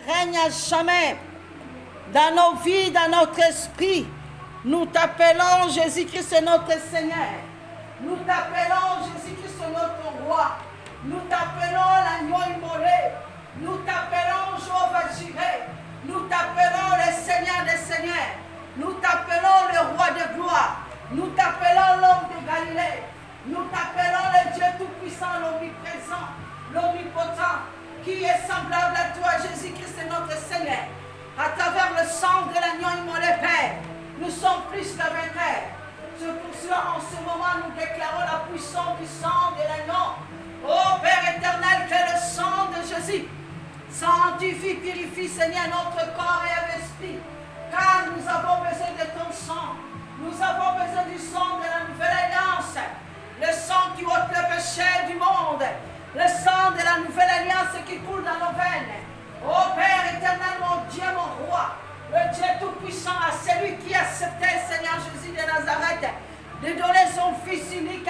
règne à jamais dans nos vies, dans notre esprit. Nous t'appelons Jésus-Christ notre Seigneur. Nous t'appelons Jésus-Christ notre Roi. Nous t'appelons l'agneau immolé. Nous t'appelons Jéhovah Jireh. Nous t'appelons le Seigneur des Seigneurs. Nous t'appelons le Roi de gloire. Nous t'appelons l'homme de Galilée. Nous t'appelons le Dieu tout-puissant, l'omniprésent, l'omnipotent, qui est semblable à toi, Jésus-Christ notre Seigneur. À travers le sang de l'agneau immolé, Père, nous sommes plus que vainqueurs. C'est pour cela, en ce moment, nous déclarons la puissance du sang de l'agneau. Ô Père éternel, que le sang de Jésus sanctifie, purifie, Seigneur, notre corps et l'esprit. Car nous avons besoin de ton sang. Nous avons besoin du sang de la nouvelle alliance. Le sang qui ôte le péché du monde. Le sang de la nouvelle alliance qui coule dans nos veines. Ô Père éternel, mon Dieu, mon roi, le Dieu tout-puissant, à celui qui acceptait, Seigneur Jésus de Nazareth, de donner son Fils unique.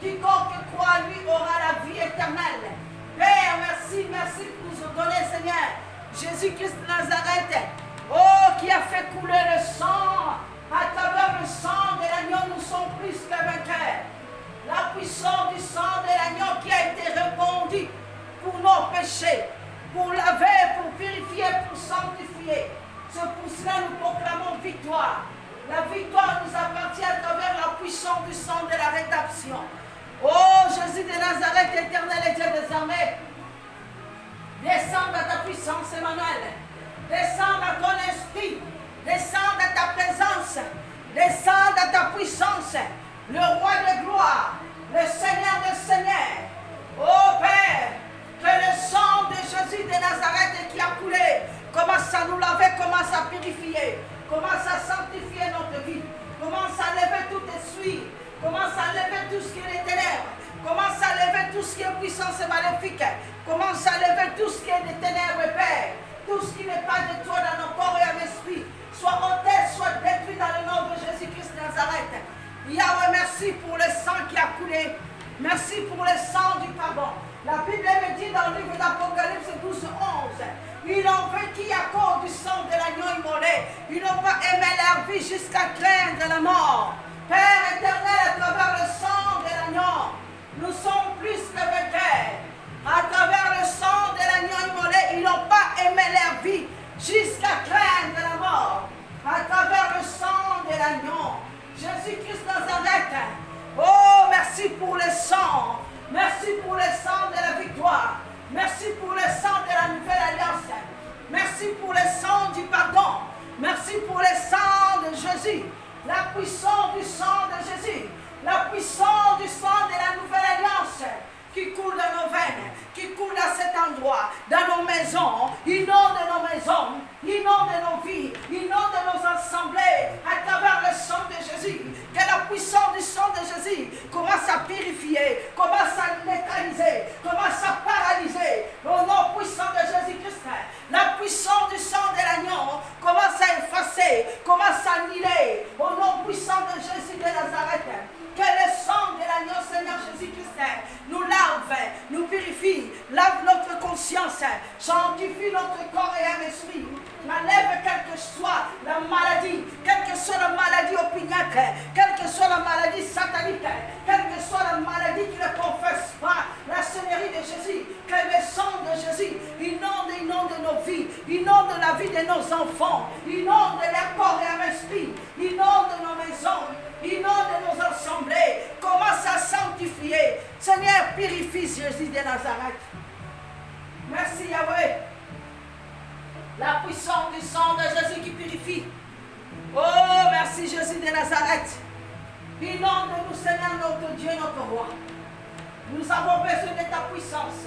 Quiconque croit en lui aura la vie éternelle. Père, merci, merci pour nous donner, Seigneur, Jésus-Christ de Nazareth, oh, qui a fait couler le sang. À travers le sang de l'agneau, nous sommes plus que vainqueurs. La puissance du sang de l'agneau qui a été répandue pour nos péchés, pour laver, pour purifier, pour sanctifier. C'est pour cela que nous proclamons victoire. La victoire nous appartient à travers la puissance du sang de la rédemption. Oh Jésus de Nazareth, éternel et Dieu des armées, descends dans ta puissance, Emmanuel. Descends dans ton esprit. Descends dans ta présence. Descends dans ta puissance. Le roi de gloire, le Seigneur des seigneurs. Oh Père, que le sang de Jésus de Nazareth qui a coulé commence à nous laver, commence à purifier, commence à sanctifier notre vie, commence à lever tout esprit, commence à lever tout ce qui est des ténèbres, commence à lever tout ce qui est puissance et maléfique, commence à lever tout ce qui est des ténèbres, Père, tout ce qui n'est pas de toi dans nos corps et à l'esprit, soit ôté, soit détruit dans le nom de Jésus-Christ de Nazareth. Yahweh, merci pour le sang qui a coulé, merci pour le sang du pardon. La Bible me dit dans le livre d'Apocalypse 12, 11, ils ont vécu à cause du sang de l'agneau immolé. Ils n'ont pas aimé leur vie jusqu'à craindre la mort. Père éternel, à travers le sang de l'agneau, nous sommes plus que vainqueurs. À travers le sang de l'agneau immolé, ils n'ont pas aimé leur vie jusqu'à craindre la mort. À travers le sang de l'agneau, Jésus-Christ Nazareth, oh merci pour le sang. Merci pour le sang de la victoire. Merci pour le sang de la nouvelle alliance. Merci pour le sang du pardon. Merci pour le sang de Jésus. La puissance du sang de Jésus. La puissance du sang de la nouvelle alliance qui coule dans nos veines, qui coule à cet endroit, dans nos maisons, inonde nos maisons, inonde nos vies, inonde nos assemblées, à travers le sang de Jésus. Que la puissance du sang de Jésus commence à purifier, commence à neutraliser, commence à paralyser. Au nom puissant de Jésus-Christ, la puissance du sang de l'agneau commence à effacer, commence à annihiler. Au nom puissant de Jésus de Nazareth, que le sang de l'agneau, Seigneur Jésus-Christ, nous lave, nous purifie, lave notre conscience, sanctifie notre corps et âme esprit. Enlève quelle que soit la maladie, quelle que soit la maladie opiniâtre, quelle que soit la maladie satanique, quelle que soit la maladie qui ne confesse pas la Seigneurie de Jésus, que le sang de Jésus inonde nos vies, inonde la vie de nos enfants, inonde leur corps et âme esprit, inonde nos maisons, inonde nos assemblées, commence à sanctifier. Seigneur, purifie Jésus de Nazareth. Merci Yahweh. La puissance du sang de Jésus qui purifie. Oh, merci Jésus de Nazareth. Inonde-nous, Seigneur, notre Dieu, notre roi. Nous avons besoin de ta puissance.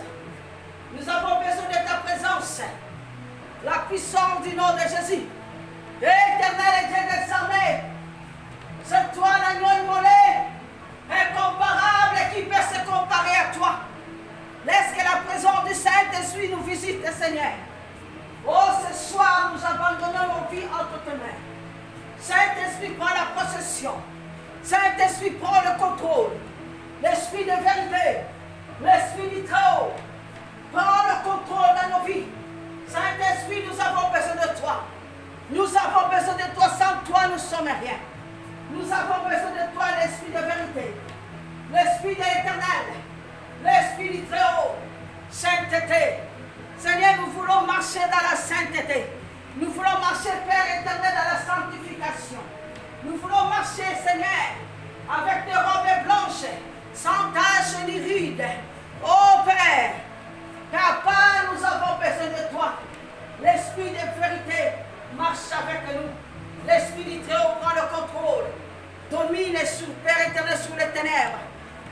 Nous avons besoin de ta présence. La puissance du nom de Jésus. Éternel et Dieu des armées. C'est toi l'agneau immolé, incomparable, qui peut se comparer à toi. Laisse que la présence du Saint-Esprit nous visite, Seigneur. Oh, ce soir, nous abandonnons nos vies entre tes mains. Saint-Esprit, prend la possession. Saint-Esprit, prend le contrôle. L'Esprit de vérité, l'Esprit du Très-Haut, prend le contrôle dans nos vies. Saint-Esprit, nous Nous avons besoin de toi. Sans toi, nous ne sommes rien. Nous avons besoin de toi, l'Esprit de vérité, l'Esprit de l'éternel, l'Esprit du Très-Haut, sainteté. Seigneur, nous voulons marcher dans la sainteté. Nous voulons marcher, Père éternel, dans la sanctification. Nous voulons marcher, Seigneur, avec des robes blanches, sans tache ni ride. Oh Père, Papa, nous avons besoin de toi. L'Esprit de vérité marche avec nous. L'Esprit du Très-Haut prend le contrôle. Domine sur Père éternel, sur les ténèbres.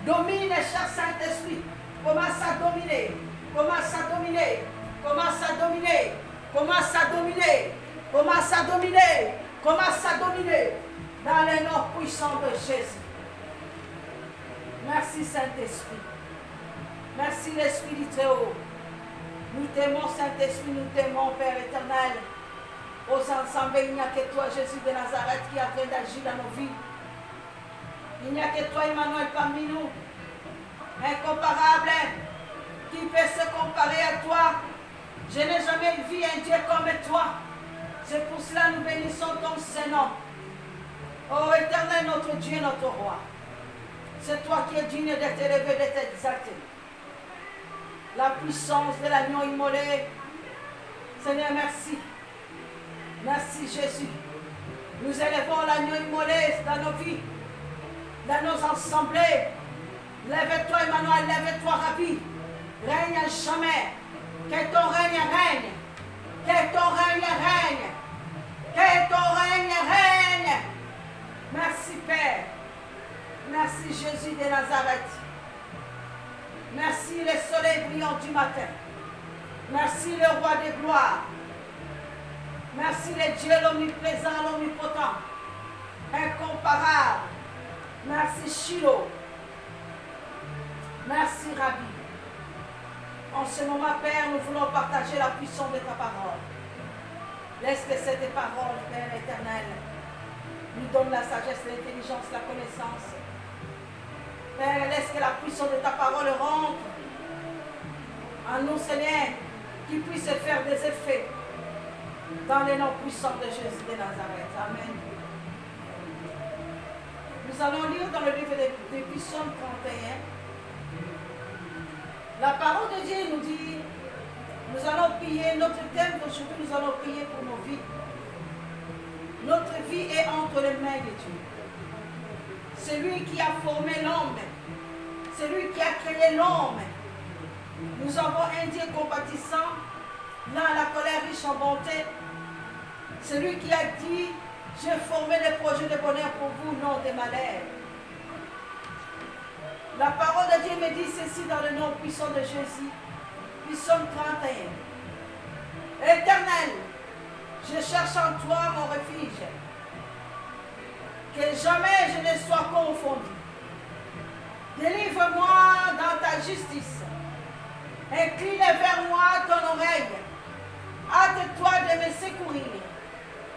Domine, cher Saint-Esprit. Commence à dominer. Commence à dominer. Commence à dominer. Commence à dominer. Commence à dominer. Commence à dominer. Dans les noms puissants de Jésus. Merci Saint-Esprit. Merci l'Esprit du Très-Haut. Nous t'aimons Saint-Esprit, nous t'aimons Père éternel. Aux ensembles, il n'y a que toi Jésus de Nazareth qui a fait d'agir dans nos vies. Il n'y a que toi Emmanuel parmi nous. Incomparable. Qui peut se comparer à toi? Je n'ai jamais vu un Dieu comme toi. C'est pour cela que nous bénissons ton Saint-Nom. Oh éternel, notre Dieu, notre Roi. C'est toi qui es digne d'être élevé, d'être exalté. La puissance de l'agneau immolé. Seigneur, merci. Merci Jésus. Nous élevons l'agneau immolé dans nos vies, dans nos assemblées. Lève-toi Emmanuel, lève-toi Rabbi. Règne à jamais. Que ton règne règne. Que ton règne règne. Que ton règne règne. Merci Père. Merci Jésus de Nazareth. Merci le soleil brillant du matin. Merci le roi des gloires. Merci le Dieu l'omniprésent, l'omnipotent. Incomparable. Merci Shiloh. Merci Rabbi. En ce moment, Père, nous voulons partager la puissance de ta parole. Laisse que cette parole, Père éternel, nous donne la sagesse, l'intelligence, la connaissance. Père, laisse que la puissance de ta parole rentre en nous, Seigneur, qui puisse faire des effets dans les noms puissants de Jésus de Nazareth. Amen. Nous allons lire dans le livre des Psaumes 31. La parole de Dieu nous dit, nous allons prier, notre thème d'aujourd'hui, nous allons prier pour nos vies. Notre vie est entre les mains de Dieu. C'est lui qui a formé l'homme. C'est lui qui a créé l'homme. Nous avons un Dieu compatissant, là la colère riche en bonté. C'est lui qui a dit, j'ai formé des projets de bonheur pour vous, non des malheurs. La parole de Dieu me dit ceci dans le nom puissant de Jésus. Psaume 31. Éternel, je cherche en toi mon refuge. Que jamais je ne sois confondu. Délivre-moi dans ta justice. Incline vers moi ton oreille. Hâte-toi de me secourir.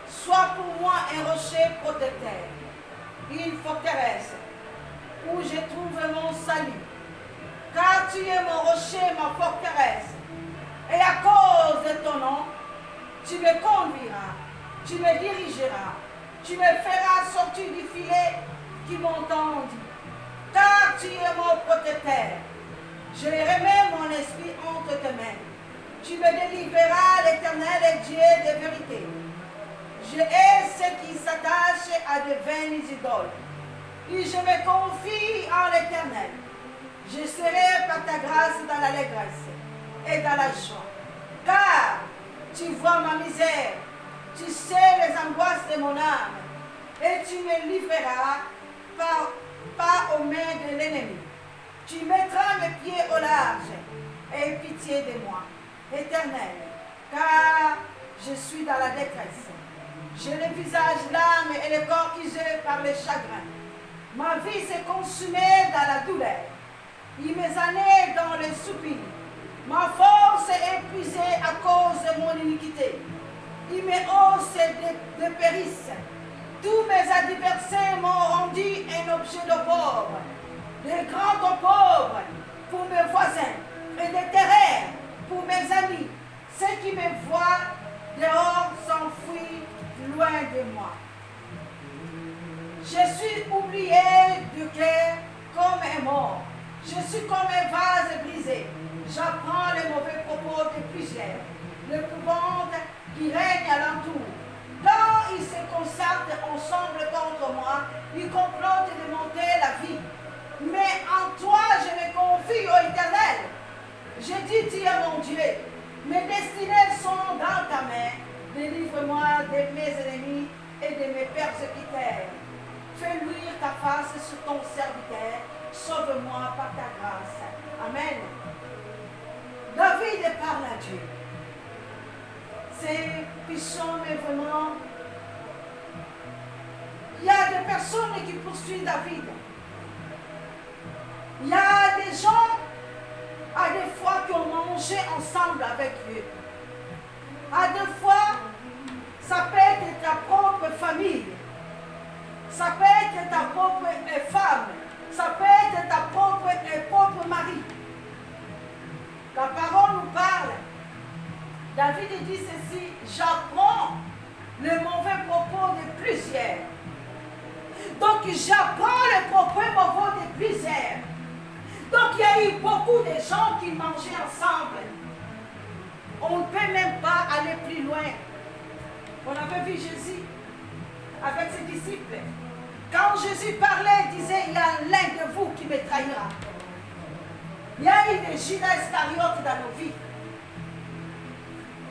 Sois pour moi un rocher protecteur, une forteresse où je trouve mon salut. Car tu es mon rocher, ma forteresse. Et à cause de ton nom, tu me conduiras, tu me dirigeras, tu me feras sortir du filet qui m'entendent. Car tu es mon protecteur. Je remets mon esprit entre tes mains. Tu me délivreras, l'Éternel est Dieu de vérité. Je hais ceux qui s'attachent à de vaines idoles. Et je me confie en l'Éternel. Je serai par ta grâce dans l'allégresse et dans la joie. Car tu vois ma misère, tu sais les angoisses de mon âme, et tu me livreras pas aux mains de l'ennemi. Tu mettras mes pieds au large, et aie pitié de moi, Éternel, car je suis dans la détresse. J'ai le visage, l'âme et le corps usé par les chagrins. Ma vie s'est consumée dans la douleur. Il mes années dans le soupir. Ma force est épuisée à cause de mon iniquité. Il mes os de périssent. Tous mes adversaires m'ont rendu un objet de pauvre. De grands pauvres pour mes voisins et de terreurs pour mes amis. Ceux qui me voient dehors s'enfuient de moi. Je suis oublié du cœur comme un mort. Je suis comme un vase brisé. J'apprends les mauvais propos de plusieurs. L'épouvante qui règne alentour. Quand ils se concertent ensemble contre moi, ils complotent de monter la vie. Mais en toi, je me confie au Éternel. Je dis, tu es mon Dieu. Mes destinées sont dans ta main. Délivre-moi de mes ennemis et de mes persécuteurs. Fais luire ta face sur ton serviteur. Sauve-moi par ta grâce. Amen. David parle à Dieu. C'est psaume vraiment. Il y a des personnes qui poursuivent David. Il y a des gens, à des fois, qui ont mangé ensemble avec lui. À des fois, ça peut être ta propre famille. Ça peut être ta propre femme. Ça peut être ta propre mari. La parole nous parle. David dit ceci, j'apprends les mauvais propos de plusieurs. Donc j'apprends les propos mauvais de plusieurs. Donc il y a eu beaucoup de gens qui mangeaient ensemble. On ne peut même pas aller plus loin. On avait vu Jésus avec ses disciples. Quand Jésus parlait, il disait, il y a l'un de vous qui me trahira. Il y a eu des Judas Iscariotes dans nos vies.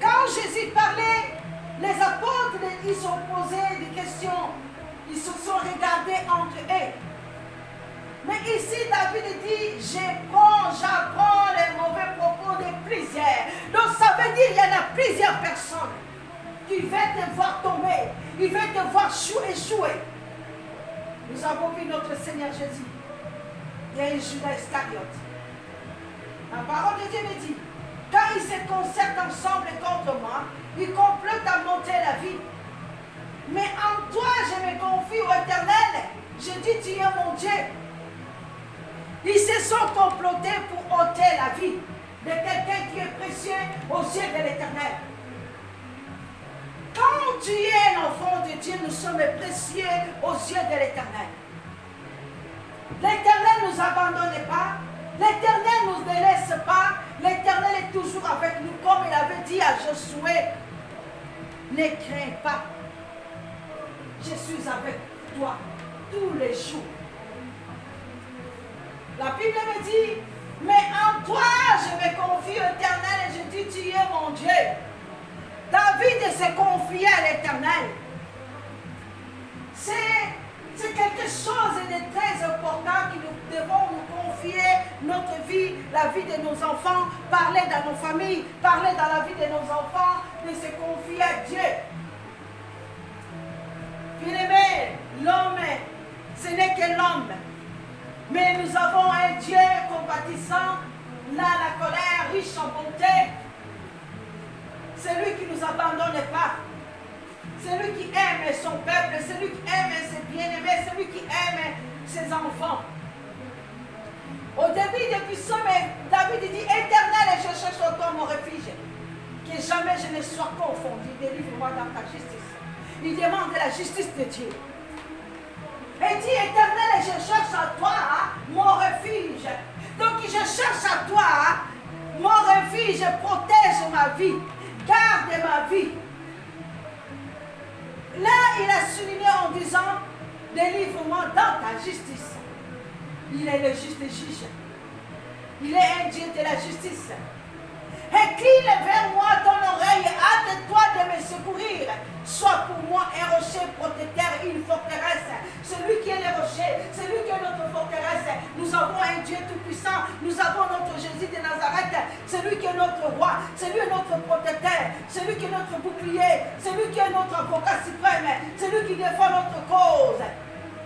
Quand Jésus parlait, les apôtres, ils se posaient des questions. Ils se sont regardés entre eux. Mais ici, David dit, j'apprends les mauvais propos de plusieurs. Donc ça veut dire qu'il y en a plusieurs personnes qui vont te voir tomber. Ils vont te voir échouer. Nous avons vu notre Seigneur Jésus. Il y a un Judas Iscariote. La parole de Dieu me dit, quand ils se concertent ensemble contre moi, ils complotent à monter la vie. Mais en toi, je me confie au Éternel. Je dis, tu es mon Dieu. Ils se sont complotés pour ôter la vie de quelqu'un qui est précieux aux yeux de l'Éternel. Quand tu es un enfant de Dieu, nous sommes précieux aux yeux de l'Éternel. L'Éternel ne nous abandonne pas. L'Éternel ne nous délaisse pas. L'Éternel est toujours avec nous, comme il avait dit à Josué. Ne crains pas. Je suis avec toi tous les jours. La Bible me dit, mais en toi je me confie au Éternel et je dis, tu es mon Dieu. David se confiait à l'Éternel. C'est quelque chose de très important que nous devons nous confier notre vie, la vie de nos enfants, parler dans nos familles, parler dans la vie de nos enfants, de se confier à Dieu. Bien-aimé, l'homme, ce n'est que l'homme. Mais nous avons un Dieu compatissant, là la colère, riche en bonté. C'est lui qui ne nous abandonne pas. C'est lui qui aime son peuple, c'est lui qui aime ses bien-aimés, c'est lui qui aime ses enfants. Au début du psaume, David dit, Éternel, je cherche en toi mon refuge. Que jamais je ne sois confondu. Délivre-moi dans ta justice. Il demande la justice de Dieu. Et dit, Éternel, je cherche à toi mon refuge. Donc je cherche à toi mon refuge, protège ma vie, garde ma vie. Là, il a souligné en disant, délivre-moi dans ta justice. Il est le juste juge. Il est un Dieu de la justice. Incline vers moi ton oreille, hâte-toi de me secourir. Sois pour moi un rocher protecteur, une forteresse. Celui qui est le rocher, celui qui est notre forteresse. Nous avons un Dieu tout-puissant. Nous avons notre Jésus de Nazareth. Celui qui est notre roi, celui qui est notre protecteur, celui qui est notre bouclier, celui qui est notre avocat suprême, celui qui défend notre cause.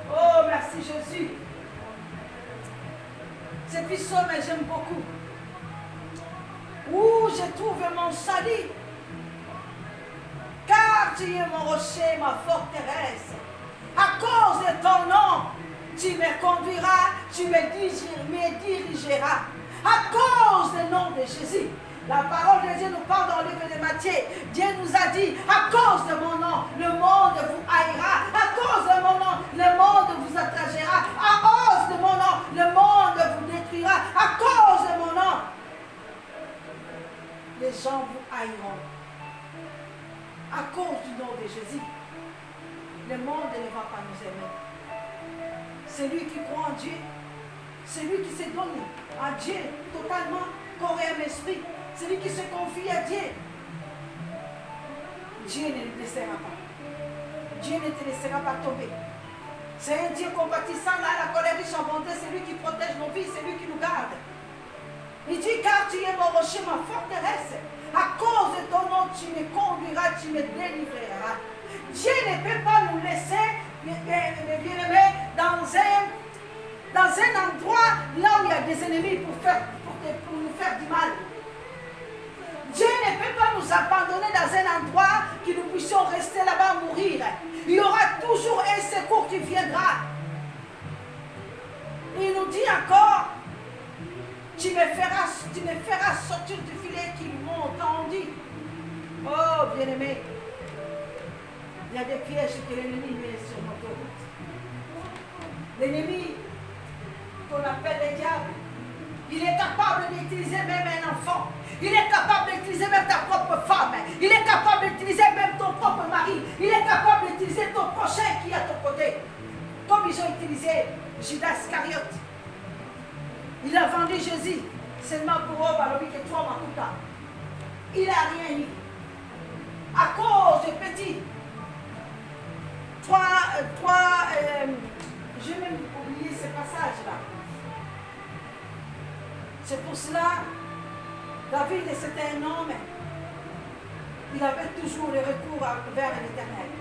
Oh, merci Jésus. Ce psaume, j'aime beaucoup. Où je trouve mon salut. Car tu es mon rocher, ma forteresse. À cause de ton nom, tu me conduiras, tu me dirigeras. À cause du nom de Jésus, La parole de Dieu nous parle dans le livre de Matthieu. Dieu nous a dit, à cause de mon nom, le monde vous haïra. À cause de mon nom, le monde vous outragera. À cause de mon nom, le monde vous détruira. À cause de mon nom, les gens vous haïront. À cause du nom de Jésus, le monde ne va pas nous aimer. Celui qui croit en Dieu, celui qui se donne à Dieu totalement, corps et âme, esprit, celui qui se confie à Dieu, Dieu ne le laissera pas. Dieu ne te laissera pas tomber. C'est un Dieu compatissant, là, la colère riche en bonté, c'est lui qui protège nos vies, c'est lui qui nous garde. Il dit, car tu es mon rocher, ma forteresse. À cause de ton nom, tu me conduiras, tu me délivreras. Dieu ne peut pas nous laisser, bien-aimés, dans un endroit là où il y a des ennemis pour nous faire du mal. Dieu ne peut pas nous abandonner dans un endroit que nous puissions rester là-bas mourir. Il y aura toujours un secours qui viendra. Il nous dit encore, tu me feras sortir du filet qu'ils m'ont entendu. Oh, bien-aimé, il y a des pièges que l'ennemi met sur notre route. L'ennemi, qu'on appelle le diable, il est capable d'utiliser même un enfant. Il est capable d'utiliser même ta propre femme. Il est capable d'utiliser même ton propre mari. Il est capable d'utiliser ton prochain qui est à ton côté. Comme ils ont utilisé Judas Iscariote. Il a vendu Jésus seulement pour eux, alors que toi, Makuta. Il n'a rien eu. À cause de petits. J'ai même oublié ce passage-là. C'est pour cela, David, c'était un homme. Il avait toujours le recours vers l'Éternel.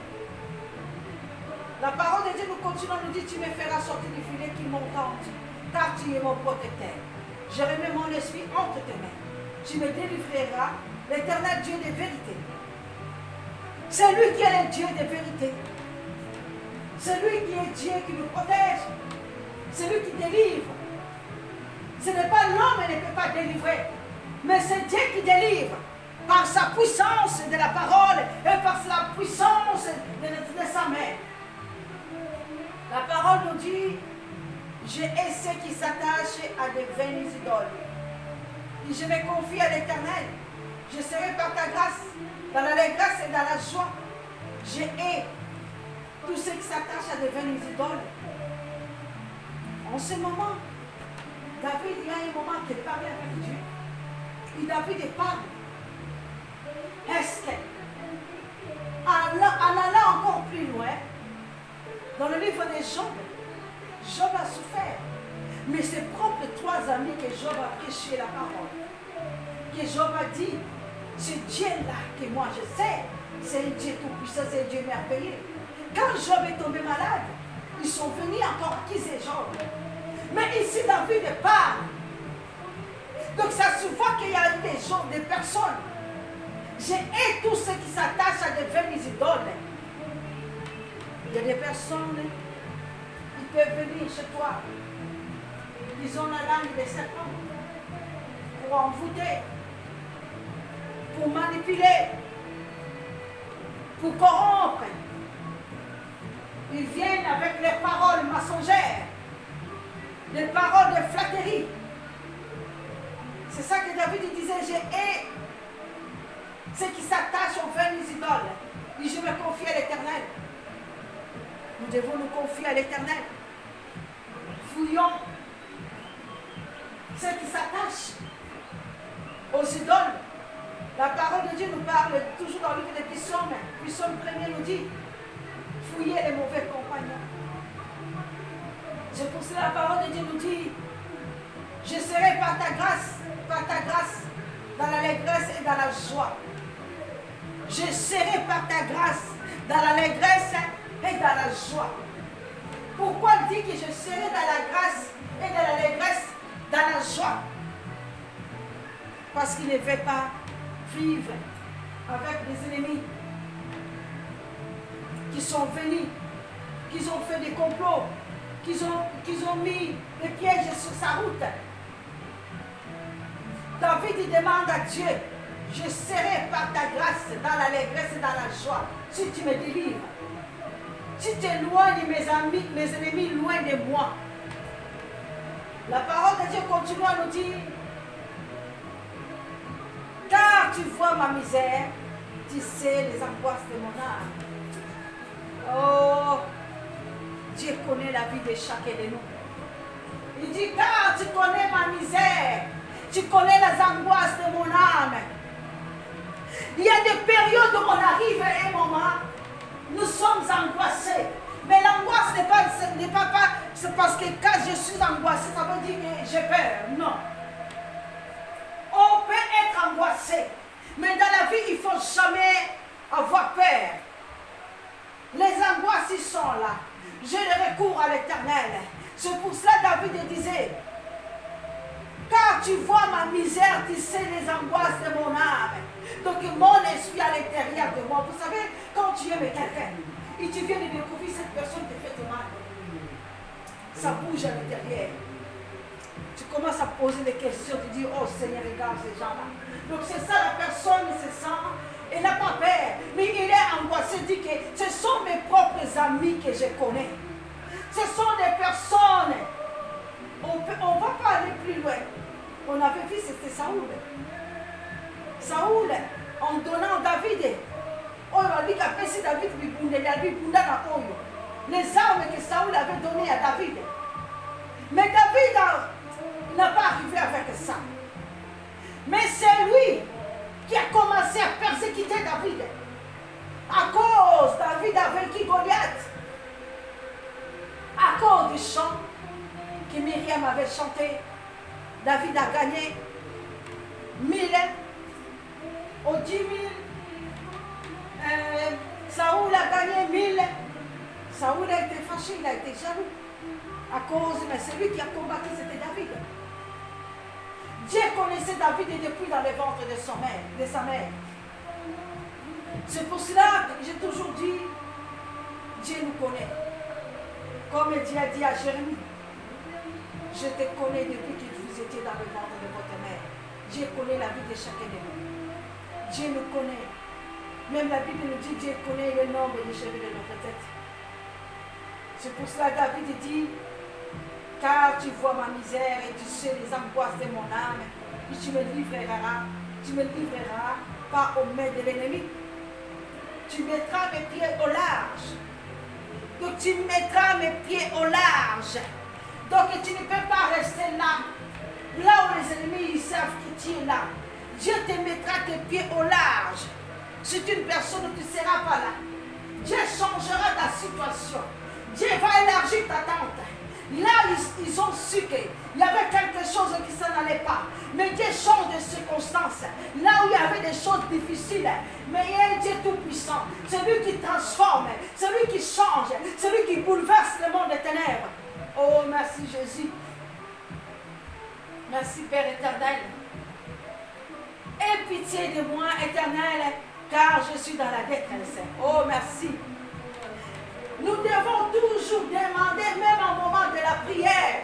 La parole de Dieu nous continue, nous dit, tu me feras sortir du filet qui m'entend, car tu es mon protecteur. Je remets mon esprit entre tes mains. Tu me délivreras, l'Éternel Dieu de vérité. C'est lui qui est le Dieu de vérité. C'est lui qui est Dieu qui nous protège. C'est lui qui délivre. Ce n'est pas l'homme qui ne peut pas délivrer, mais c'est Dieu qui délivre par sa puissance de la parole et par la puissance de sa main. La parole nous dit, je hais ceux qui s'attachent à des vaines idoles. Et je me confie à l'Éternel. Je serai par ta grâce, dans l'allégresse et dans la joie. Je hais tous ceux qui s'attachent à des vaines idoles. En ce moment, David, il y a un moment qu'il parlait avec Dieu. Et David parle. Est-ce qu'en allant encore plus loin, dans le livre de Job, Job a souffert. Mais ses propres 3 amis que Job a prêché la parole, que Job a dit, ce Dieu-là que moi je sais, c'est un Dieu tout-puissant, c'est un Dieu merveilleux. Quand Job est tombé malade, ils sont venus encore accuser Job. Mais ici, David parle. Donc ça se voit qu'il y a des gens, des personnes. Je hais tous ceux qui s'attachent à des vaines idoles. Il y a des personnes, ils peuvent venir chez toi. Ils ont la langue des serpents pour envoûter, pour manipuler, pour corrompre. Ils viennent avec les paroles mensongères, les paroles de flatterie. C'est ça que David disait, je hais ceux qui s'attachent aux vaines idoles. Et je me confie à l'Éternel. Nous devons nous confier à l'Éternel. Fouillons ceux qui s'attachent aux idoles. La parole de Dieu nous parle toujours dans le livre des psaumes. Psaume 1er nous dit, fouillez les mauvais compagnons. C'est pour cela la parole de Dieu nous dit, je serai par ta grâce, dans l'allégresse et dans la joie. Je serai par ta grâce, dans l'allégresse et dans la joie. Pourquoi il dit que je serai dans la grâce et dans l'allégresse, dans la joie? Parce qu'il ne veut pas vivre avec des ennemis qui sont venus, qui ont fait des complots, qui ont mis des pièges sur sa route. David David il demande à Dieu, je serai par ta grâce dans l'allégresse et dans la joie si tu me délivres. Si tu éloignes mes ennemis loin de moi. La parole de Dieu continue à nous dire, car tu vois ma misère, tu sais les angoisses de mon âme. Oh, Dieu connaît la vie de chacun de nous. Il dit, car tu connais ma misère, tu connais les angoisses de mon âme. Il y a des périodes où on arrive à un moment, nous sommes angoissés. Mais l'angoisse n'est pas c'est parce que quand je suis angoissé, ça veut dire que j'ai peur. Non. On peut être angoissé. Mais dans la vie, il ne faut jamais avoir peur. Les angoisses, ils sont là. Je recours à l'Éternel. C'est pour cela que David disait, car tu vois ma misère, tu sais les angoisses de mon âme. Donc mon esprit à l'intérieur de moi. Vous savez, quand tu aimes quelqu'un, et tu viens de découvrir cette personne te fait mal, ça bouge à l'intérieur. Tu commences à poser des questions, tu dis, oh Seigneur, regarde ces gens-là. Donc c'est ça, la personne se sent, elle n'a pas peur, mais il est angoissé, il dit que ce sont mes propres amis que je connais. Ce sont des personnes, on ne va pas aller plus loin. On avait vu, c'était Saoul. Saoul, en donnant David, on a dit qu'après si David les armes que Saoul avait données à David. Mais David n'a pas arrivé avec ça. Mais c'est lui qui a commencé à persécuter David. À cause, David a vaincu Goliath. À cause du chant que Myriam avait chanté, David a gagné 1000 aux 10 000. Saoul a gagné 1000. Saoul a été fâché, il a été jaloux. À cause, mais celui qui a combattu, c'était David. Dieu connaissait David depuis dans le ventre de sa mère. C'est pour cela que j'ai toujours dit, Dieu nous connaît. Comme Dieu a dit à Jérémie, je te connais depuis que vous étiez dans le ventre de votre mère. Dieu connaît la vie de chacun de nous. Dieu nous connaît. Même la Bible nous dit, Dieu connaît le nombre des cheveux de notre tête. C'est pour cela que David dit, car tu vois ma misère et tu sais les angoisses de mon âme, et tu me livreras pas aux mains de l'ennemi. Tu mettras mes pieds au large. Donc tu mettras mes pieds au large. Donc tu ne peux pas rester là où les ennemis ils savent que tu es là. Dieu te mettra tes pieds au large. C'est une personne où tu ne seras pas là. Dieu changera ta situation. Dieu va élargir ta tente. Là, ils ont su qu'il y avait quelque chose qui s'en allait pas. Mais Dieu change de circonstances. Là où il y avait des choses difficiles. Mais il y a un Dieu tout-puissant. C'est lui qui transforme. C'est lui qui change. C'est lui qui bouleverse le monde des ténèbres. Oh, merci Jésus. Merci Père éternel. Aie pitié de moi, éternel, car je suis dans la détresse. Oh, merci. Nous devons toujours demander, même au moment de la prière,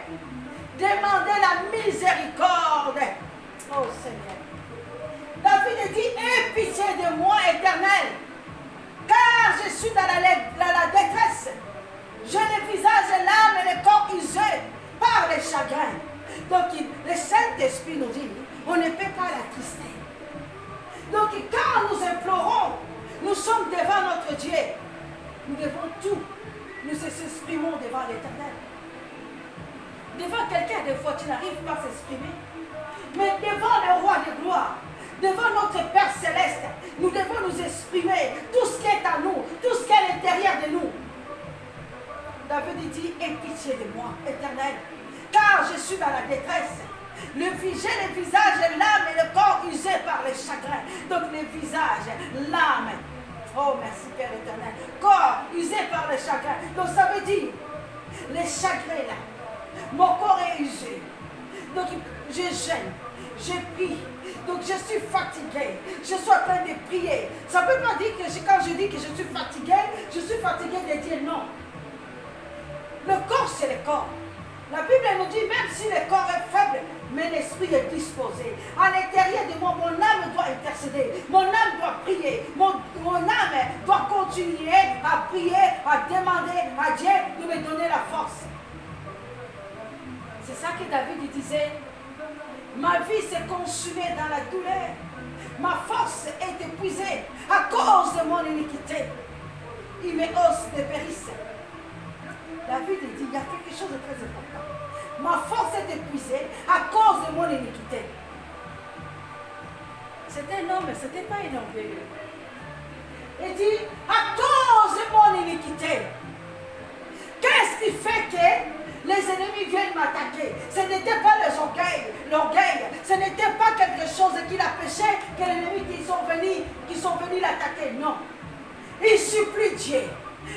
demander la miséricorde. Oh Seigneur. David dit, aie pitié de moi, éternel, car je suis dans la détresse. J'ai le visage, l'âme et le corps usés par les chagrins. Donc le Saint-Esprit nous dit, on ne peut pas l'attrister. Donc quand nous implorons, nous sommes devant notre Dieu. Nous devons tout. Nous s'exprimons devant l'Éternel. Devant quelqu'un, des fois, tu n'arrives pas à s'exprimer. Mais devant le roi de gloire, devant notre Père céleste, nous devons nous exprimer tout ce qui est à nous, tout ce qui est à l'intérieur de nous. David dit, aie pitié de moi, Éternel, car je suis dans la détresse. J'ai le visage, l'âme et le corps usés par les chagrins. Donc le visage, l'âme. Oh merci Père éternel. Corps usé par les chagrins. Donc ça veut dire, les chagrins là, mon corps est usé. Donc je gêne, je prie. Donc je suis fatigué. Je suis en train de prier. Ça ne veut pas dire que quand je dis que je suis fatigué de dire non. Le corps c'est le corps. La Bible nous dit, même si le corps est faible, mais l'esprit est disposé. À l'intérieur de moi, mon âme doit intercéder. Mon âme doit prier. Mon âme doit continuer à prier, à demander à Dieu de me donner la force. C'est ça que David disait. Ma vie s'est consumée dans la douleur. Ma force est épuisée à cause de mon iniquité. Il me hausse de périsse. David dit, il y a quelque chose de très important. Ma force est épuisée à cause de mon iniquité. C'était un homme, ce n'était pas un orgueilleux. Il dit, à cause de mon iniquité. Qu'est-ce qui fait que les ennemis viennent m'attaquer? Ce n'était pas l'orgueil. Ce n'était pas quelque chose qu'il a péché que les ennemis qui sont venus l'attaquer. Non. Il supplie Dieu.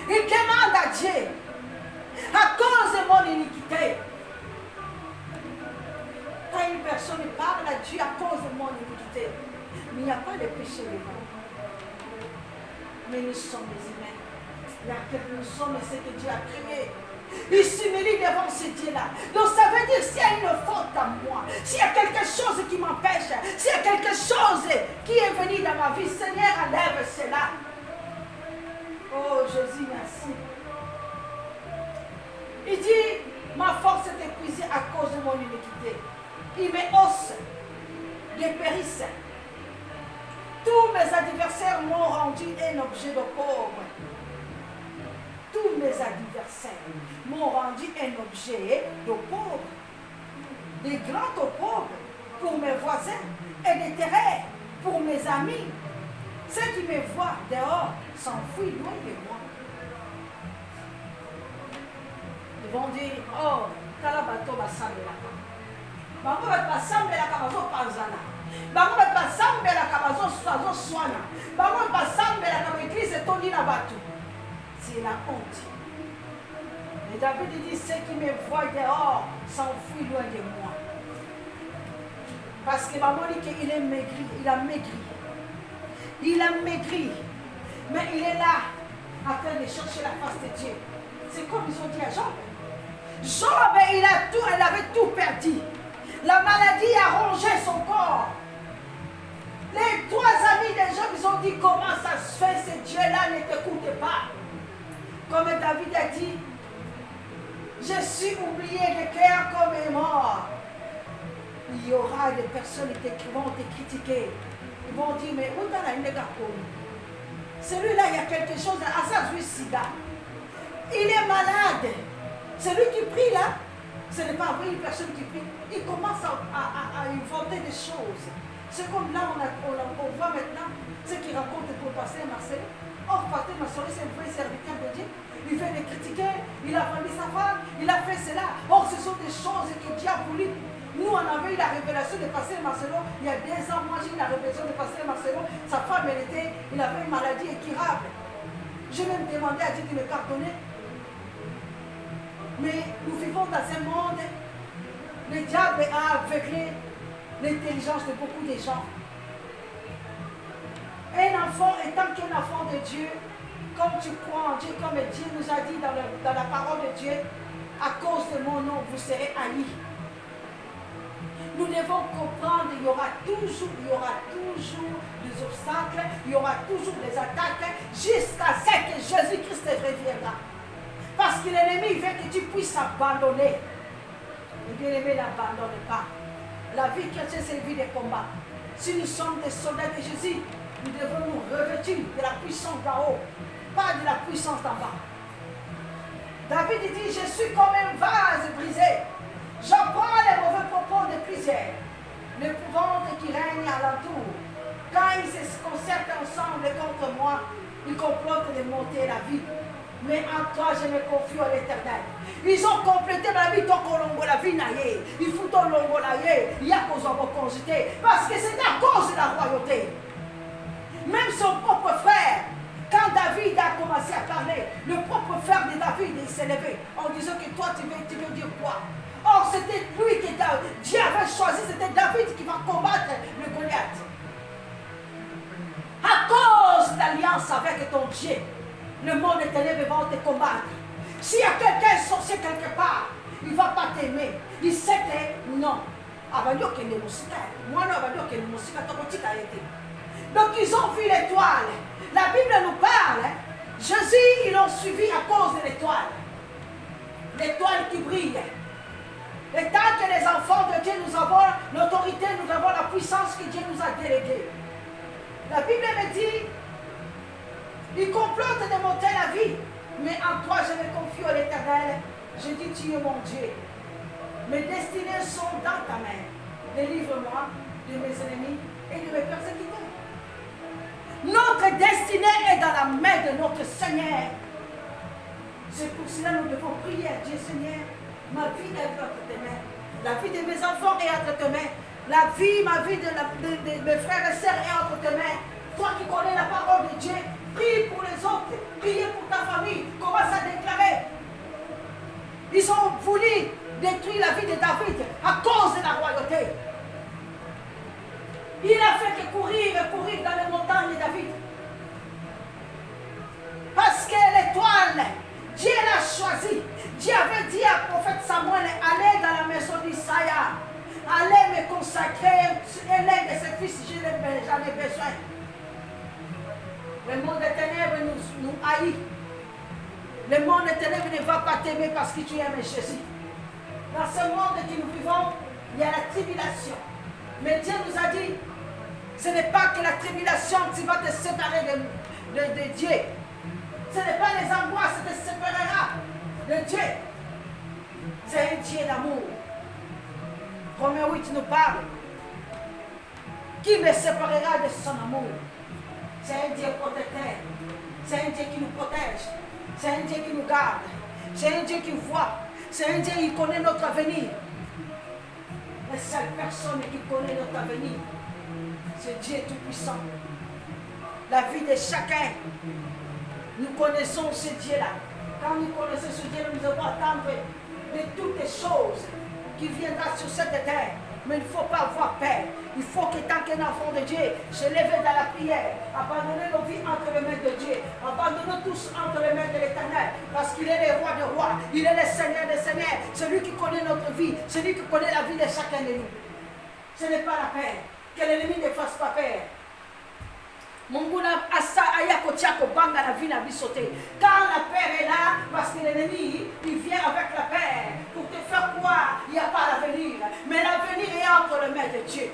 Il demande à Dieu. À cause de mon iniquité. Quand une personne parle à Dieu à cause de mon iniquité, mais il n'y a pas de péché devant. Mais nous sommes des humains. Il y a que nous sommes ce que Dieu a créé. Il s'humilie devant ce Dieu-là. Donc ça veut dire s'il y a une faute à moi, s'il y a quelque chose qui m'empêche, s'il y a quelque chose qui est venu dans ma vie, Seigneur, enlève cela. Oh Jésus, merci. Il dit, ma force est épuisée à cause de mon iniquité. Il me hausse de périsse. Tous mes adversaires m'ont rendu un objet de pauvre. Tous mes adversaires m'ont rendu un objet de pauvre. Des grands de pauvres pour mes voisins et des terrains pour mes amis. Ceux qui me voient dehors s'enfuient loin de moi. Ils vont dire, oh, Kalabato va s'embêter. Bango va s'embêter la Kabazo Panzana. Bango va s'embêter la Kabazo Soana. Bango va s'embêter la Kabazo Église Tony Nabatu. C'est la honte. Mais David dit, ceux qui me voient dehors s'enfuient loin de moi. Parce que maman dit qu'il est maigri, il a maigri. Il a maigri. Mais il est là, en train de chercher la face de Dieu. C'est comme ils ont dit à Job. Job, il avait tout perdu. La maladie a rongé son corps. Les trois amis de Job, ils ont dit, comment ça se fait, ce Dieu-là ne t'écoute pas. Comme David a dit, je suis oublié de cœur comme est mort. Il y aura des personnes qui vont te critiquer. Ils vont dire, mais où t'as une gars comme celui-là, il y a quelque chose à sa sida. Il est malade. Celui qui prie là, ce n'est pas une personne qui prie. Il commence à inventer des choses. C'est comme là, on voit maintenant ce qu'il raconte pour le pasteur Marcel. Or, pasteur Marcel, c'est un vrai serviteur de Dieu. Il fait les critiquer, il a vendu sa femme, il a fait cela. Or, ce sont des choses que Dieu a voulu. Nous, on avait eu la révélation de pasteur Marcelo. Il y a 2 ans, moi, j'ai eu la révélation de pasteur Marcelo. Sa femme, il avait une maladie incurable. J'ai même demandé à Dieu de me pardonner. Mais nous vivons dans un monde, le diable a aveuglé l'intelligence de beaucoup de gens. Un enfant étant qu'un enfant de Dieu, comme tu crois en Dieu, comme Dieu nous a dit dans la parole de Dieu, à cause de mon nom, vous serez haïs. Nous devons comprendre qu'il y aura toujours des obstacles, il y aura toujours des attaques, jusqu'à ce que Jésus-Christ reviendra. Parce que l'ennemi veut que tu puisses abandonner. Le bien-aimé n'abandonne pas. La vie chrétienne, c'est une vie de combat. Si nous sommes des soldats de Jésus, nous devons nous revêtir de la puissance d'en haut, pas de la puissance d'en bas. David dit, je suis comme un vase brisé. J'apprends les mauvais propos de plusieurs. L'épouvante qui règne alentour. Quand ils se concertent ensemble contre moi, ils complotent de monter la vie. Mais en toi, je me confie à l'Éternel. Ils ont complété ma vie, donc on longo la vie naïe. Il faut ton longo naïe. Il y a qu'on s'en va consulter. Parce que c'est à cause de la royauté. Même son propre frère, quand David a commencé à parler, le propre frère de David s'est levé en disant que toi, tu veux dire quoi? Or, c'était lui que Dieu avait choisi, c'était David qui va combattre le Goliath. À cause de l'alliance avec ton Dieu, le monde éternel va te combattre. S'il y a quelqu'un sorcier quelque part, il ne va pas t'aimer. Il sait que non. Donc ils ont vu l'étoile. La Bible nous parle. Jésus, ils l'ont suivi à cause de l'étoile. L'étoile qui brille. Et tant que les enfants de Dieu, nous avons l'autorité, nous avons la puissance que Dieu nous a déléguée. La Bible me dit, il complote de monter la vie, mais en toi je me confie à l'Éternel. Je dis, tu es mon Dieu. Mes destinées sont dans ta main. Délivre-moi de mes ennemis et de mes persécuteurs. Notre destinée est dans la main de notre Seigneur. C'est pour cela que nous devons prier à Dieu, Seigneur. Ma vie est entre tes mains. La vie de mes enfants est entre tes mains. La vie, ma vie de mes frères et sœurs est entre tes mains. Toi qui connais la parole de Dieu, prie pour les autres. Priez pour ta famille. Commence à déclarer. Ils ont voulu détruire la vie de David à cause de la royauté. Il a fait que courir dans les montagnes de David. Parce que l'étoile, Dieu l'a choisi. Dieu avait dit à prophète Samuel, allez dans la maison d'Isaïe, allez me consacrer, et l'un de ses fils, j'en ai besoin. Le monde des ténèbres nous haït. Le monde des ténèbres ne va pas t'aimer parce que tu aimes Jésus. Dans ce monde que nous vivons, il y a la tribulation. Mais Dieu nous a dit, ce n'est pas que la tribulation qui va te séparer de Dieu. Ce n'est pas les angoisses qui te séparera de Dieu. C'est un Dieu d'amour. Romains 8 nous parle. Qui me séparera de son amour? C'est un Dieu protecteur. C'est un Dieu qui nous protège. C'est un Dieu qui nous garde. C'est un Dieu qui voit. C'est un Dieu qui connaît notre avenir. La seule personne qui connaît notre avenir, c'est Dieu Tout-Puissant. La vie de chacun, nous connaissons ce Dieu-là. Quand nous connaissons ce Dieu, nous devons attendre de toutes les choses qui viendront sur cette terre. Mais il ne faut pas avoir peur. Il faut que tant qu'un enfant de Dieu se lève dans la prière, abandonner nos vies entre les mains de Dieu, abandonnons tous entre les mains de l'Éternel, parce qu'il est le roi des rois, il est le Seigneur des seigneurs, celui qui connaît notre vie, celui qui connaît la vie de chacun de nous. Ce n'est pas la peur, que l'ennemi ne fasse pas peur. Monguna asa ayako tiako banga la vie n'a bisoté. Quand la peur est là, parce que l'ennemi, il vient avec la peur pour te faire croire, il n'y a pas l'avenir. Mais l'avenir est entre les mains de Dieu.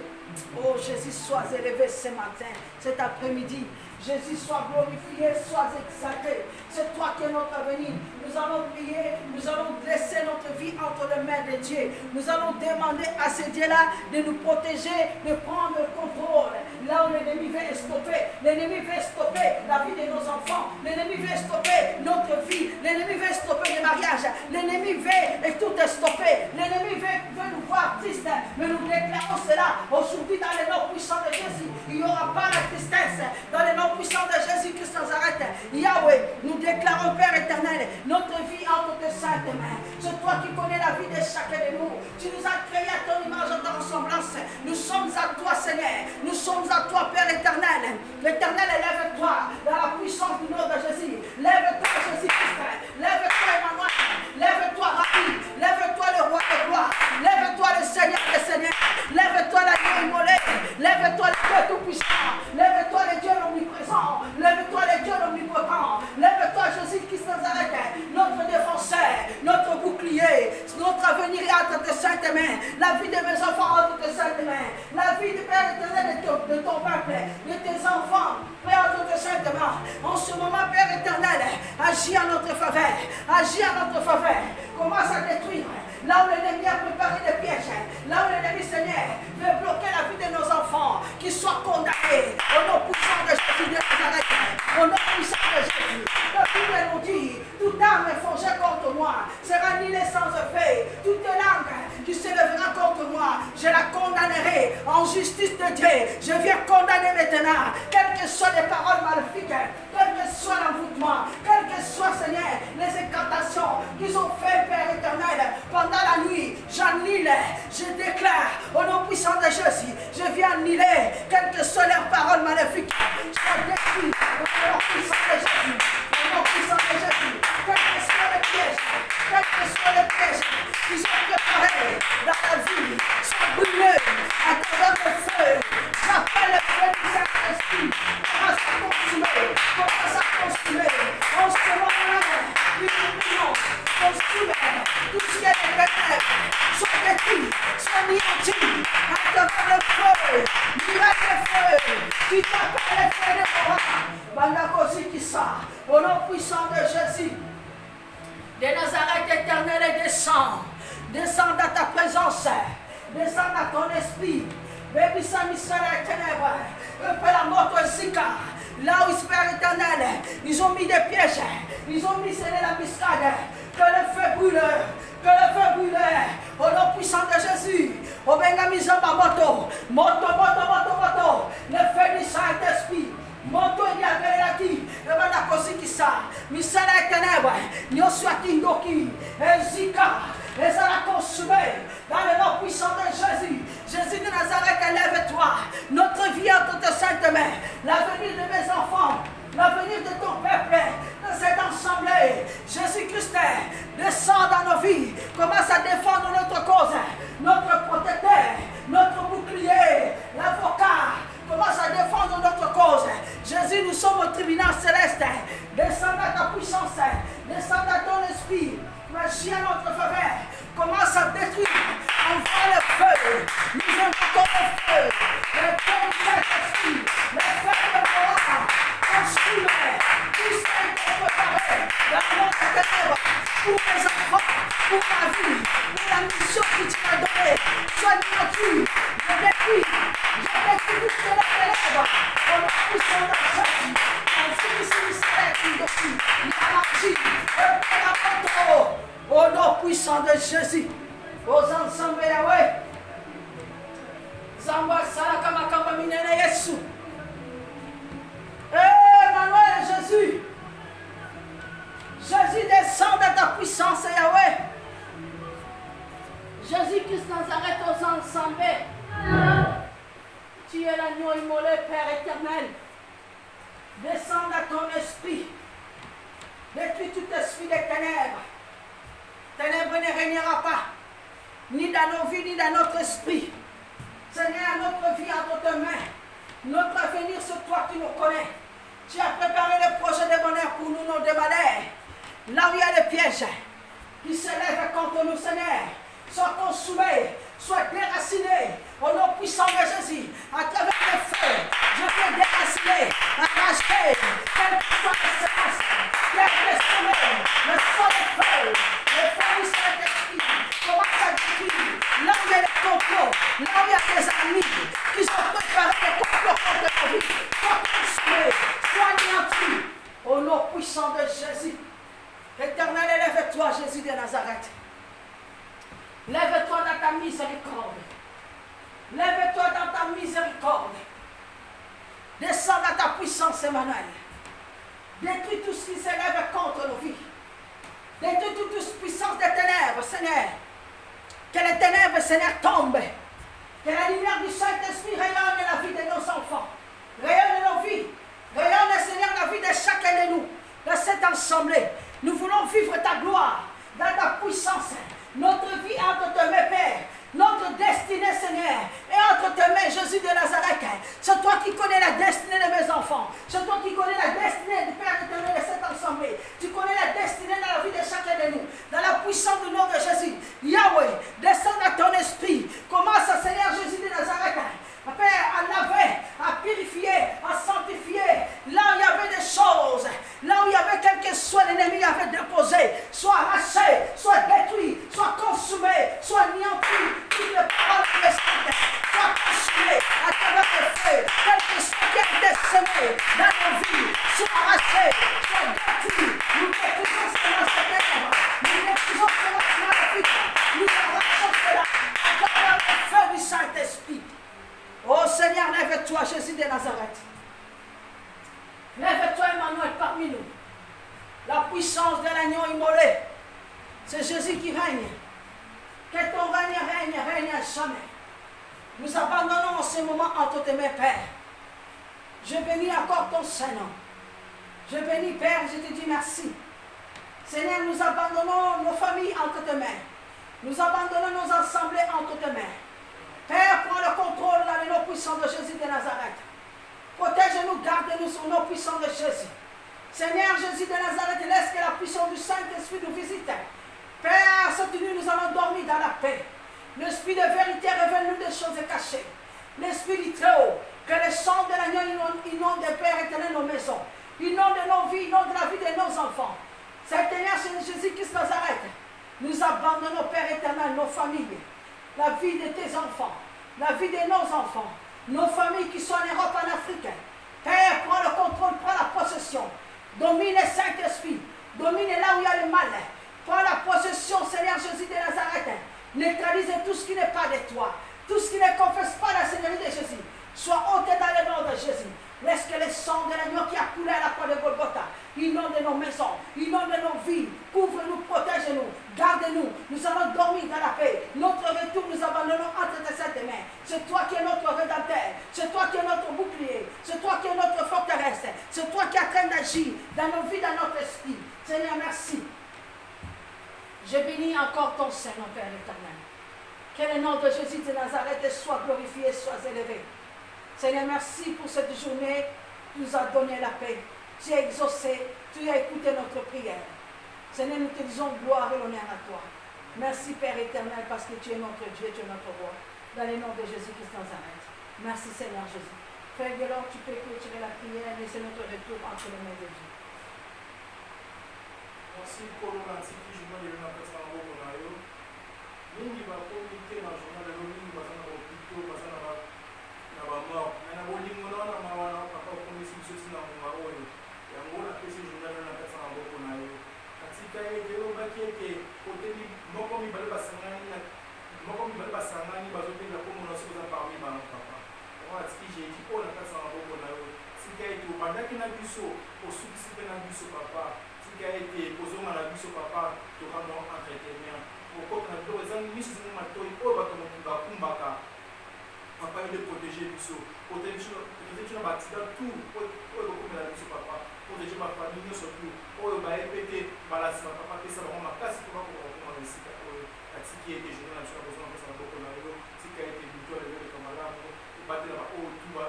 Oh Jésus, sois élevé ce matin, cet après-midi. Jésus, sois glorifié, sois exalté. C'est toi qui es notre avenir. Nous allons prier, nous allons laisser notre vie entre les mains de Dieu. Nous allons demander à ce Dieu-là de nous protéger, de prendre le contrôle. Là où l'ennemi veut stopper, l'ennemi veut stopper la vie de nos enfants. L'ennemi veut stopper notre vie. L'ennemi veut stopper le mariage. L'ennemi veut et tout est stoppé. L'ennemi veut nous voir tristes. Mais nous déclarons cela aujourd'hui dans le nom puissant de Jésus. Il n'y aura pas la tristesse dans le nom puissant de Jésus-Christ Nazareth. Yahweh, nous déclarons, Père éternel, notre vie entre tes saintes mains. C'est toi qui connais la vie de chacun de nous. Tu nous as créés à ton image et ta ressemblance. Nous sommes à toi, Seigneur. Nous sommes à toi, Père éternel. L'Éternel, lève-toi dans la puissance du nom de Jésus. Lève-toi, Jésus-Christ. Lève-toi, Emmanuel. Lève-toi, Rabbi. Lève-toi, le roi de gloire. Lève-toi, le Seigneur des seigneurs. Lève-toi, la Dieu immolé. Lève-toi, le Dieu tout-puissant. Lève-toi, le Dieu omniprésent. Lève-toi, le Dieu omnipotent. Lève-toi, Jésus-Christ Nazareth, notre défenseur, notre bouclier. Notre avenir est entre tes saintes mains. La vie de mes enfants entre tes saintes mains. La vie de Père éternel de ton peuple, de tes enfants, Père, entre tes saintes mains. En ce moment, Père éternel, agis en notre faveur. Agis en notre faveur. Commence à détruire. Là où l'ennemi a préparé des pièges, là où l'ennemi, Seigneur, veut bloquer la vie de nos enfants, qu'ils soient condamnés au nom puissant de Jésus de Nazareth, au nom puissant de Jésus. La Bible nous dit, toute arme forgée contre moi sera annihilée sans effet. Toute langue qui s'élèvera contre moi, je la condamnerai en justice de Dieu. Je viens condamner maintenant, quelles que soient les paroles maléfiques, quel que soit l'envoûtement, quel que soit, Seigneur, les incantations qu'ils ont fait, Père éternel, pendant la nuit, j'annule, je déclare, au nom puissant de Jésus, je viens annuler, quelles que soient leurs paroles maléfiques, je détruis, au nom puissant de Jésus, au nom puissant de Jésus, quel que soit le piège, quel que soit le piège, qu'ils Kozikissa, au nom puissant de Jésus, de Nazareth éternel, et descends dans ta présence, descends dans ton esprit, Baby Sami Sala Ténèbres, Père la mort Zika, là où Père éternel, ils ont mis des pièges, ils ont mis la biscade, que le feu brûle, au nom puissant de Jésus, au Bengamizamba moto, le feu du Saint-Esprit. Moto il y avait là qui, le bana kosi qui ça, misala et ténèbres, nyosu atindoki, et zika, et ça l'a consumé, dans le nom puissant de Jésus. Jésus de Nazareth, élève-toi, notre vie entre tes saintes mains, l'avenir de mes enfants, l'avenir de ton peuple, de cette assemblée. Jésus-Christ, descend dans nos vies, commence à défendre notre cause, notre protecteur, notre bouclier, l'avocat. Commence à défendre notre cause. Jésus, nous sommes au tribunal céleste. Descends dans ta puissance. Descends dans ton esprit. Agis à notre faveur. Commence à détruire. Envoie le feu. Nous invitons le feu. Le feu du Saint-Esprit. Le feu de Noah. Consume. Tout ce qui a été préparé dans le monde des ténèbres. Pour mes enfants. Pour ma vie. Pour la mission que tu m'as donnée. Soigne-moi-tu. Je détruis. Je détruis tout ce on a poussé dans la chasse, on s'est au nom puissant de Jésus, aux ensembles Yahweh, Zamba Salakama Kamba Minene Yesu. Emmanuel Jésus, Jésus descend de ta puissance Yahweh. Jésus-Christ Nazareth aux ensembles. Tu es l'agneau immolé, Père éternel. Descends dans ton esprit. Détruis tout esprit des ténèbres. Ténèbres ne régnera pas, ni dans nos vies, ni dans notre esprit. Seigneur, notre vie entre tes mains. Notre avenir, c'est toi qui nous connais. Tu as préparé le projet de bonheur pour nous, nos malheurs. Là où il y a des pièges qui s'élèvent contre nous, Seigneur, sois consumé, sois déraciné. Au nom puissant de Jésus, à travers le feu, je veux déraciner, arracher, quelle que soit la séquence, quel que soit le sol de feu, le feu du Saint-Esprit, commence à détruire, là où il y a des complots, là où il y a des amis qui sont préparés des complots contre la vie, sois consumé, sois anéanti, au nom puissant de Jésus. Éternel, élève-toi, Jésus de Nazareth. Lève-toi dans ta miséricorde. Lève-toi dans ta miséricorde. Descends dans ta puissance, Emmanuel. Détruis tout ce qui s'élève contre nos vies. Détruis toute puissance des ténèbres, Seigneur. Que les ténèbres, Seigneur, tombent. Que la lumière du Saint-Esprit rayonne la vie de nos enfants. Rayonne nos vies. Rayonne, Seigneur, la vie de chacun de nous. De cette assemblée. Nous voulons vivre ta gloire dans ta puissance. Notre vie entre tes mains, Père. Notre destinée, Seigneur, est entre tes mains, Jésus de Nazareth. C'est toi qui connais la destinée de mes enfants. C'est toi qui connais la destinée du Père éternel de cette assemblée. Tu connais la destinée dans la vie de chacun de nous. Dans la puissance du nom de Jésus. Yahweh, descends dans ton esprit. Commence, Seigneur Jésus de Nazareth, Père, à laver, à purifier, à sanctifier. Là où il y avait des choses, là où il y avait quelque chose, l'ennemi avait déposé, soit arraché, soit détruit, soit consumé, soit anéanti. Toutes les paroles de l'Esprit, soit consumé à travers le feu. Quelque chose qui a été semé dans nos vies, soit arraché, soit détruit. Nous détruisons cela dans cette ténèbre. Nous détruisons cela dans la fuite. Nous arrachons cela à travers le feu du Saint-Esprit. Oh Seigneur, lève-toi, Jésus de Nazareth. Lève-toi, Emmanuel, parmi nous. La puissance de l'agneau immolé. C'est Jésus qui règne. Que ton règne règne à jamais. Nous abandonnons en ce moment entre tes mains, Père. Je bénis encore ton Saint-Nom. Je bénis, Père, je te dis merci. Seigneur, nous abandonnons nos familles entre tes mains. Nous abandonnons nos assemblées entre tes mains. Père, prends le contrôle dans le nom puissant de Jésus de Nazareth. Protège-nous, garde-nous au nom puissant de Jésus. Seigneur Jésus de Nazareth, laisse que la puissance du Saint-Esprit nous visite. Père, cette nuit, nous allons dormir dans la paix. L'Esprit de vérité révèle-nous des choses cachées. L'Esprit du Très-Haut, que le sang de l'agneau inonde des Pères éternels nos maisons. inonde nos vies, inonde la vie de nos enfants. Seigneur Jésus-Christ Nazareth, nous abandonnons, Père éternel, nos familles, la vie de tes enfants, la vie de nos enfants, nos familles qui sont en Europe, en Afrique. Père, prends le contrôle, prends la possession. Domine le Saint-Esprit, domine là où il y a le mal. Prends la possession, Seigneur Jésus de Nazareth. Neutralise tout ce qui n'est pas de toi, tout ce qui ne confesse pas la Seigneurie de Jésus. Sois ôté dans le nom de Jésus. Laisse que le sang de l'agneau qui a coulé à la croix de Golgotha inonde nos maisons, inonde nos vies. Couvre-nous, protège-nous, garde-nous. Nous allons dormir dans la paix. Notre retour, nous abandonnons entre tes saintes mains. C'est toi qui es notre rédempteur. C'est toi qui es notre bouclier. C'est toi qui es notre forteresse. C'est toi qui es en train d'agir dans nos vies, dans notre esprit. Seigneur, merci. Je bénis encore ton Saint, mon Père éternel. Que le nom de Jésus de Nazareth soit glorifié, soit élevé. Seigneur, merci pour cette journée. Tu nous as donné la paix. Tu as exaucé, tu as écouté notre prière. Seigneur, nous te disons gloire et l'honneur à toi. Merci Père éternel parce que tu es notre Dieu, tu es notre roi. Dans le nom de Jésus-Christ Nazareth. Merci Seigneur Jésus. Frère Guélor, tu peux clôturer la prière et c'est notre retour entre les mains de Dieu. Merci pour le matin qui joue dans le monde. Mingi bakomite na journal de mingi basana ba pito basana ba na ba mort na bolingo na mawana papa komisi biso na mwa oyo yango na pesi journal na kasa na boko na yo katika ete o bakete hoteli moko mi bale basangani bazotenda komo na soza parmi ba papa on a tiki j'ai dit on na kasa na boko na yo sika ete o bandaki na biso o sukisipe na biso papa sika ete kozonga na biso papa to ramo entretenir okota na biloko eza miso ezangi matoi oyo bato bakumbaka papa yo nde protege biso protege biso na baaksident tout oyo bakomela biso papa protege bafamille nyonso tout oyo baye pe te balasima papa pesa bango makasi mpo bakokoma na esika oyo atiki ete journée na biso na kozonga pesa maboko na yo tika ete bito alebeleka malamu ebatela baoyo tuba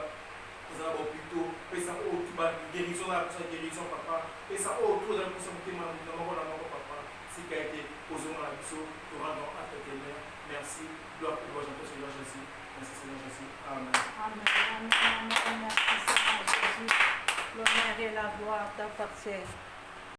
eza na bahopito pesa oyo tuba guérison na biso ya guérison papa pesa oyo tu ozali kosa motema na moko na moko papa sika ete kozonga na biso te rendre entre tes mains. Merci. Gloire et louange à toi, Seigneur Jésus. Merci, Seigneur Jésus. Amen. Amen. Amen. Amen. Merci, Seigneur Jésus. L'honneur et la gloire t'appartiennent.